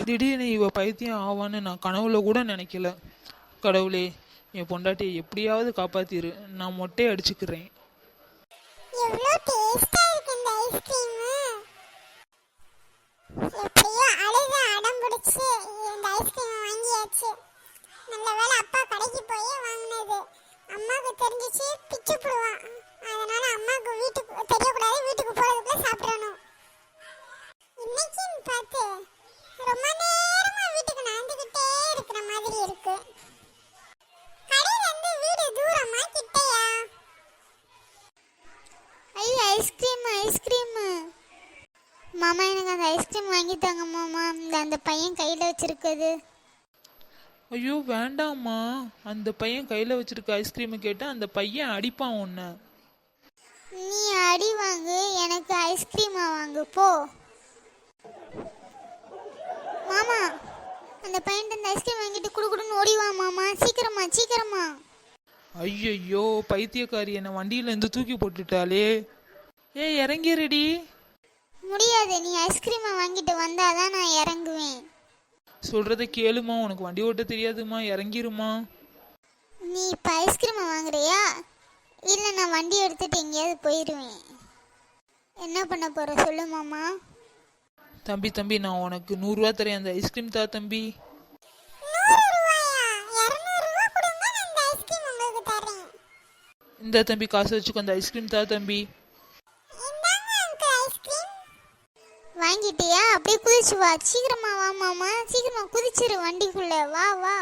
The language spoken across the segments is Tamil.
திடீர்னு இவ பைத்தியம் ஆவான்னு நான் கனவுல கூட நினைக்கல. கடவுளே, என் பொண்டாட்டியை எப்படியாவது காப்பாத்திரு, நான் மொட்டையை அடிச்சுக்கிறேன். எவ்வளோ டேஸ்டா இருக்கு இந்த ஐஸ்கிரீம். எப்படியோ அழுது அடம் பிடிச்சி இந்த ஐஸ்கிரீம் வாங்கியாச்சு. நல்ல வேளை அப்பா கடைக்கு போய் வாங்கினது. அம்மாவுக்கு தெரிஞ்சிச்சு பிச்சு போடுவான். அதனால அம்மாவுக்கு வீட்டுக்கு தெரியக்கூடாது, வீட்டுக்கு போறதுக்குள்ள சாப்பிடணும். இன்னைக்குன்னு பார்த்து ரொம்ப நேரமா வீட்டுக்கு நடந்துகிட்டே இருக்கிற மாதிரி இருக்கு. கடையில இருந்து வீடு தூரமா கிட்டையா? ஐஸ்கிரீம் ஐஸ்கிரீம் மாமா, எனக்கு அந்த ஐஸ்கிரீம் வாங்கி தாங்க மாமா. அந்த பையன் கையில் வச்சிருக்குது. ஐயோ வேண்டாம்மா, அந்த பையன் கையில் வச்சிருக்க ஐஸ்கிரீமை கேட்டால் அந்த பையன் அடிப்பான் உன்னை. நீ அடி வாங்கு, எனக்கு ஐஸ்கிரீமா வாங்கு போ. மாமா, அந்த பையன் அந்த ஐஸ்கிரீம் வாங்கிட்டு குடுக்குடுன்னு ஓடிவா மாமா, சீக்கிரமா சீக்கிரமா. ஐயோ பைத்தியக்காரி, என்னை வண்டியிலேருந்து தூக்கி போட்டுட்டாலே. இறங்கிடுடி. முடியாது, நீ ஐஸ்கிரீமை வாங்கிட்டு வந்தாதான் நான் இறங்குவேன். சொல்றத கேளுமா, உனக்கு வண்டி ஓட்ட தெரியாதுமா, இறங்கிருமா. நீ இப்போ ஐஸ்கிரீமை வாங்குறியா இல்லை நான் வண்டி எடுத்துட்டு எங்கேயாவது போயிடுவேன். என்ன பண்ண போற சொல்லு மாமா. தம்பி நான் உனக்கு 100 ரூபா தரேன், அந்த ஐஸ்கிரீம் தா தம்பி. இந்த தம்பி காசு வச்சுக்கோ, அந்த ஐஸ்கிரீம் தா தம்பி. வாங்கிட்டியா? அப்படியே குதிச்சு வா, சீக்கிரமா வா மாமா, சீக்கிரமா குதிச்சிரு வண்டிக்குள்ள, வா வா.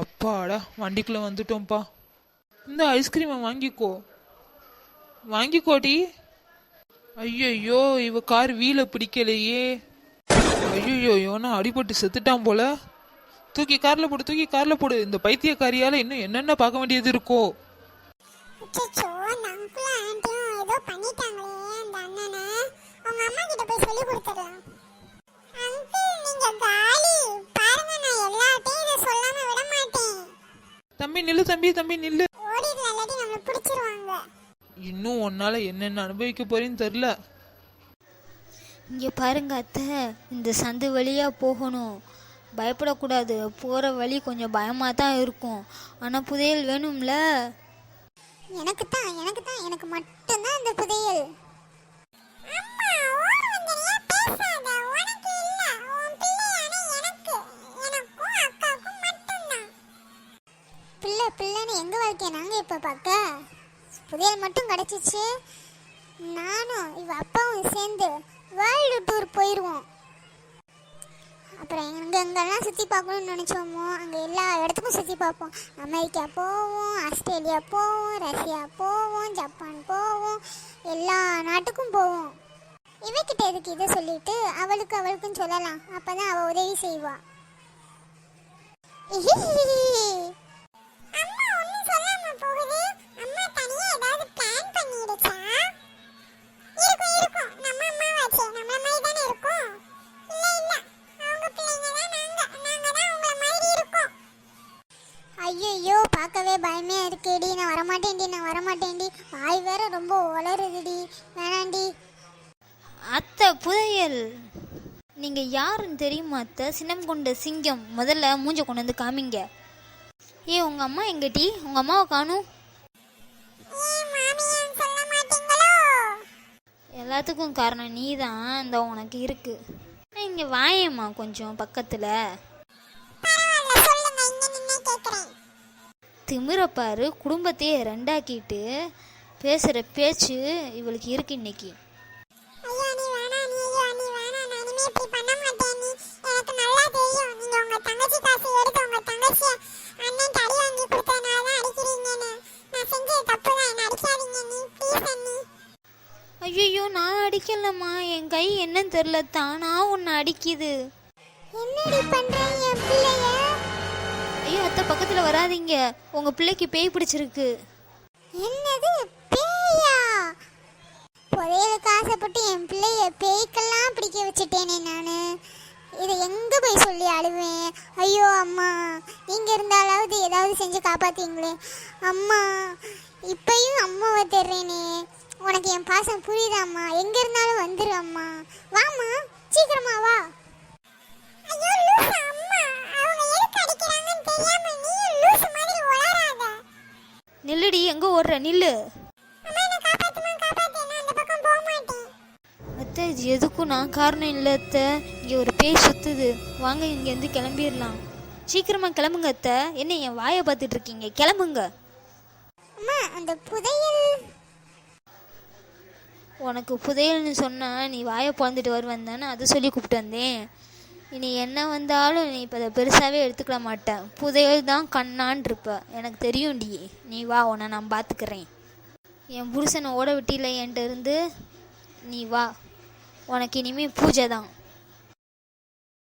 அப்பாடா, வண்டிக்குள்ள வந்துட்டோம்ப்பா. இந்த ஐஸ்கிரீமை வாங்கிக்கோடி. ஐயோ இவ கார் வீலை பிடிக்கலையே. ஐயோ நான் அடிபட்டு செத்துட்டான் போல. தூக்கி கார்ல போடு. இந்த பைத்தியக்காரியால இன்னும் என்னென்ன பார்க்க வேண்டியது இருக்கோ. தம்பி நில்லு. இன்னும் உன்னால என்னென்ன அனுபவிக்க போறேன்னு தெரியல. இங்கே பாருங்க அத்தை, இந்த சந்து வழியாக போகணும். பயப்படக்கூடாது, போகிற வழி கொஞ்சம் பயமாக தான் இருக்கும். ஆனால் புதையல் வேணும்ல. எனக்கு மட்டும்தான் அந்த புதையல். பிள்ளைன்னு எங்க வாழ்க்கைய நாங்க இப்ப பார்க்க. புதையல் மட்டும் கிடைச்சிச்சு, நானும் இவ அப்பாவும் சேர்ந்து வேர்ல்டு டூர் போயிடுவோம். அப்புறம் எங்கெங்கெல்லாம் சுற்றி பார்க்கணும்னு நினச்சோமோ அங்கே எல்லா இடத்துக்கும் சுற்றி பார்ப்போம். அமெரிக்கா போவோம், ஆஸ்திரேலியா போவோம், ரஷ்யா போவோம், ஜப்பான் போவோம், எல்லா நாட்டுக்கும் போவோம். இவகிட்ட எதுக்கு இதை சொல்லிட்டு அவளுக்கும் சொல்லலாம், அப்பதான் அவள் உதவி செய்வா. ஐயோ பார்க்கவே பயமே இருக்குடி. நான் வரமாட்டேன்டி. வாய் வேற ரொம்ப உளருதுடி. வேணாண்டி. அத்தை புதையல் நீங்கள் யாருன்னு தெரியுமா அத்தை? சினம் கொண்ட சிங்கம். முதல்ல மூஞ்ச கொண்டு வந்து காமிங்க. உங்கள் அம்மா எங்கடி? உங்கள் அம்மாவை காணும். எல்லாத்துக்கும் காரணம் நீ தான். இந்த உனக்கு இருக்கு. இங்கே வாயம்மா கொஞ்சம் பக்கத்தில். திமிரப்பாரு, குடும்பத்தையே ரெண்டாக்கிட்டு பேசுகிற பேச்சு இவளுக்கு இருக்கு இன்னைக்கு. ஐயோ நான் அடிக்கலம்மா, என் கை என்னன்னு தெரியல, தானா உன்னை அடிக்குது. என்னடி பண்றீங்க என் பிள்ளைய? ஐயோ அத்தை பக்கத்துல வராதீங்க, உங்க பிள்ளைக்கு பேய் பிடிச்சிருக்கு. என்னது பேயா? புதையலுக்கு ஆசைப்பட்டு என் பிள்ளைய பேய்க்கெல்லாம் பிடிக்க வச்சுட்டேனே நானு. இதை எங்க போய் சொல்லி அழுவேன்? ஐயோ அம்மா, நீங்க இருந்தாலாவது ஏதாவது செஞ்சு காப்பாத்தீங்களே. அம்மா, இப்பயும் அம்மாவை தெரிறேனே. உனக்கு என் பாசம் புரியுதாம்மா? எங்க இருந்தாலும் வந்துரு அம்மா. வாம்மா, சீக்கிரமா வா. ஐயோ ஓடுற நில்லு. அம்மா என்ன காப்பாத்துமா காப்பாத்து, நான் அந்த பக்கம் போக மாட்டேன். அத்தை இது எதுக்கும் நான் காரணம் இல்லை அத்தை. இங்கே ஒரு பேய் சுத்துது, வாங்க இங்கேருந்து கிளம்பிடலாம். சீக்கிரமா கிளம்புங்க அத்தை. என்ன என் வாயை பார்த்துட்டு இருக்கீங்க, கிளம்புங்க. அம்மா அந்த புதையல். உனக்கு புதையல்னு சொன்னா நீ வாயை பிறந்துட்டு வருவேன் தானே, அதை சொல்லி கூப்பிட்டு வந்தேன். இனி என்ன வந்தாலும் நீ இப்போ அதை பெருசாகவே எடுத்துக்கிட மாட்டேன். புதையல் தான் கண்ணான் இருப்ப, எனக்கு தெரியும்டி. நீ வா, உன்னை நான் பார்த்துக்கிறேன். என் புருஷனை ஓட விட்டில என்கிட்ட இருந்து, நீ வா. உனக்கு இனிமேல் பூஜை தான்.